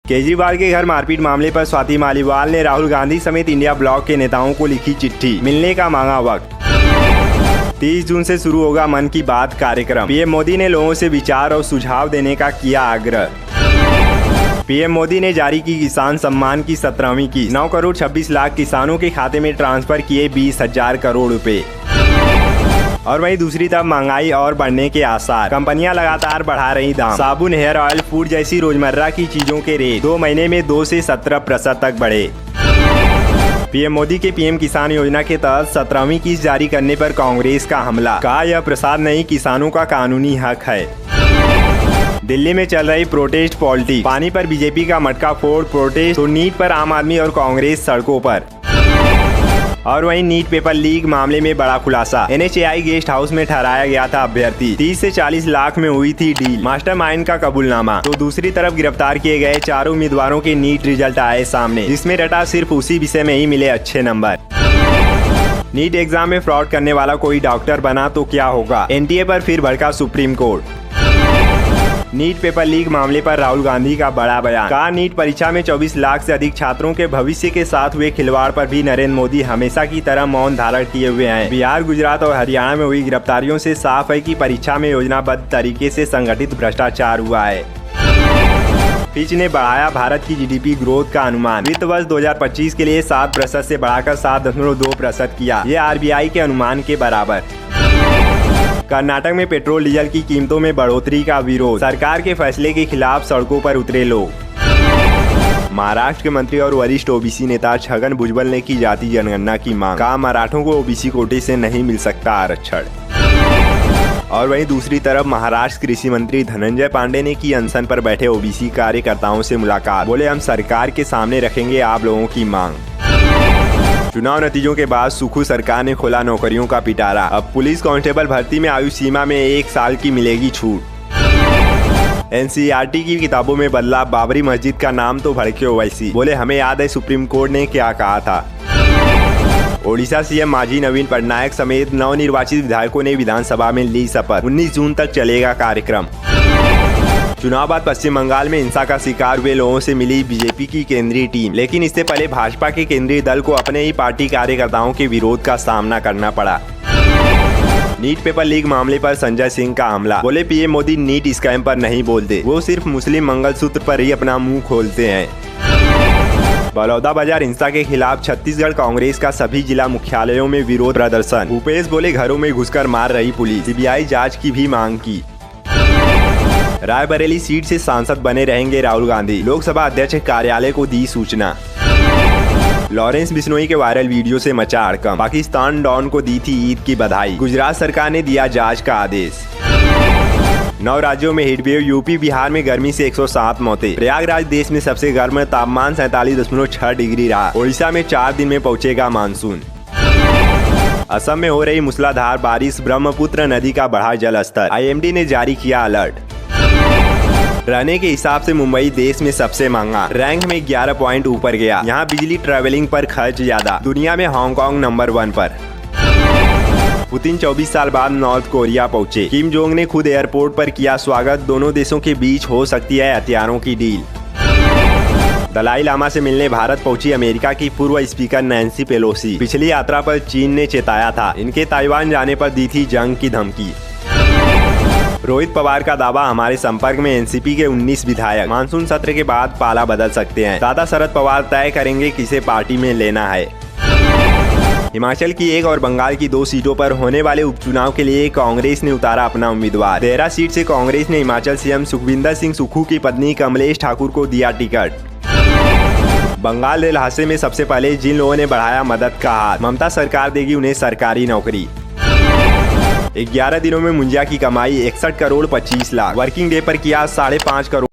केजरीवाल के घर मारपीट मामले पर स्वाति मालीवाल ने राहुल गांधी समेत इंडिया ब्लॉक के नेताओं को लिखी चिट्ठी, मिलने का मांगा वक्त। 30 जून से शुरू होगा मन की बात कार्यक्रम। पीएम मोदी ने लोगों से विचार और सुझाव देने का किया आग्रह। पीएम मोदी ने जारी की किसान सम्मान की 17वीं किस्त। 9 करोड़ 26 लाख किसानों के खाते में ट्रांसफर किए 20,000 करोड़ रुपए। और वहीं दूसरी तरफ महंगाई और बढ़ने के आसार। कंपनियां लगातार बढ़ा रही दाम। साबुन, हेयर ऑयल, फूड जैसी रोजमर्रा की चीजों के रेट 2 महीने में 2 से 17% तक बढ़े। पीएम मोदी के पीएम किसान योजना के तहत 17वीं किस्त जारी करने पर कांग्रेस का हमला। कहा यह प्रसाद नहीं, किसानों का कानूनी हक है। दिल्ली में चल रही प्रोटेस्ट पॉलिटिक्स। पानी पर बीजेपी का मटका फोड़ प्रोटेस्ट, तो नीट पर आम आदमी और कांग्रेस सड़कों पर। और वहीं नीट पेपर लीक मामले में बड़ा खुलासा। NHAI गेस्ट हाउस में ठहराया गया था अभ्यर्थी। 30 से 40 लाख में हुई थी डील। मास्टरमाइंड का कबूलनामा। तो दूसरी तरफ गिरफ्तार किए गए 4 उम्मीदवारों के नीट रिजल्ट आए सामने, जिसमें रटा सिर्फ उसी विषय में ही मिले अच्छे नंबर। नीट एग्जाम में फ्रॉड करने वाला कोई डॉक्टर बना तो क्या होगा? NTA पर फिर भड़का supreme court. NEET paper leak मामले पर राहुल गांधी का बड़ा बयान। कहा नीट परीक्षा में 24 लाख से अधिक छात्रों के भविष्य के साथ हुए खिलवाड़ पर भी नरेंद्र मोदी हमेशा की तरह मौन धारण किए हुए हैं। बिहार, गुजरात और हरियाणा में हुई गिरफ्तारियों से साफ है कि परीक्षा में योजनाबद्ध तरीके से संगठित भ्रष्टाचार हुआ है। फिच ने बढ़ाया भारत की GDP ग्रोथ का अनुमान। वित्त वर्ष 2025 के लिए 7% से बढ़ाकर 7.2% किया। ये RBI के अनुमान के बराबर। कर्नाटक में पेट्रोल डीजल की कीमतों में बढ़ोतरी का विरोध। सरकार के फैसले के खिलाफ सड़कों पर उतरे लोग। महाराष्ट्र के मंत्री और वरिष्ठ OBC नेता छगन भुजबल ने की जाति जनगणना की मांग। कहा मराठों को OBC कोटे से नहीं मिल सकता आरक्षण। और वहीं दूसरी तरफ महाराष्ट्र कृषि मंत्री धनंजय पांडे ने की अनशन पर बैठे OBC कार्यकर्ताओं से मुलाकात। बोले हम सरकार के सामने रखेंगे आप लोगों की मांग। चुनाव नतीजों के बाद सुखू सरकार ने खोला नौकरियों का पिटारा। अब पुलिस कांस्टेबल भर्ती में आयु सीमा में 1 साल की मिलेगी छूट। NCERT की किताबों में बदला। बाबरी मस्जिद का नाम तो भड़के ओवैसी। बोले हमें याद है सुप्रीम कोर्ट ने क्या कहा था। ओडिशा CM मांझी नवीन पटनायक समेत नवनिर्वाचित विधायकों ने विधानसभा में ली शपथ। 19 जून तक चलेगा कार्यक्रम। चुनाव बाद पश्चिम बंगाल में हिंसा का शिकार हुए लोगों से मिली बीजेपी की केंद्रीय टीम, लेकिन इससे पहले भाजपा के केंद्रीय दल को अपने ही पार्टी कार्यकर्ताओं के विरोध का सामना करना पड़ा। नीट पेपर लीक मामले पर संजय सिंह का हमला। बोले पीएम मोदी नीट स्कैम पर नहीं बोलते, वो सिर्फ मुस्लिम मंगलसूत्र पर ही अपना मुंह खोलते हैं। बलौदाबाजार हिंसा के खिलाफ छत्तीसगढ़ कांग्रेस का सभी जिला मुख्यालयों में विरोध प्रदर्शन। भूपेश बोले घरों में घुसकर मार रही पुलिस। CBI जांच की भी मांग की। रायबरेली सीट से सांसद बने रहेंगे राहुल गांधी। लोकसभा अध्यक्ष कार्यालय को दी सूचना। लॉरेंस बिश्नोई के वायरल वीडियो से मचा हड़कंप। पाकिस्तान डॉन को दी थी ईद की बधाई। गुजरात सरकार ने दिया जांच का आदेश। 9 राज्यों में हीटवेव। यूपी, बिहार में गर्मी से 107 मौतें। प्रयागराज देश में सबसे गर्म। तापमान 47.6 डिग्री रहा। ओडिशा में 4 दिन में पहुंचेगा मानसून। असम में हो रही मूसलाधार बारिश। ब्रह्मपुत्र नदी का बढ़ा जल स्तर। IMD ने जारी किया अलर्ट। रहने के हिसाब से मुंबई देश में सबसे महंगा। रैंक में 11 पॉइंट ऊपर गया। यहाँ बिजली, ट्रैवलिंग पर खर्च ज्यादा। दुनिया में हांगकांग नंबर 1 पर। पुतिन 24 साल बाद नॉर्थ कोरिया पहुंचे। किम जोंग ने खुद एयरपोर्ट पर किया स्वागत। दोनों देशों के बीच हो सकती है हथियारों की डील। दलाई लामा से मिलने भारत पहुंची अमेरिका की पूर्व स्पीकर नैन्सी पेलोसी। पिछली यात्रा पर चीन ने चेताया था, इनके ताइवान जाने पर दी थी जंग की धमकी। रोहित पवार का दावा, हमारे संपर्क में NCP के 19 विधायक। मानसून सत्र के बाद पाला बदल सकते हैं। दादा शरद पवार तय करेंगे किसे पार्टी में लेना है। हिमाचल की 1 और बंगाल की 2 सीटों पर होने वाले उपचुनाव के लिए कांग्रेस ने उतारा अपना उम्मीदवार। 13 सीट से कांग्रेस ने हिमाचल CM सुखविंदर सिंह सुक्खू की पत्नी कमलेश ठाकुर को दिया टिकट। बंगाल रेल हादसे में सबसे पहले जिन लोगों ने बढ़ाया मदद का हाथ, ममता सरकार देगी उन्हें सरकारी नौकरी। 11 दिनों में मुंजिया की कमाई 61 करोड़ 25 लाख। वर्किंग डे पर किया 5.5 करोड़।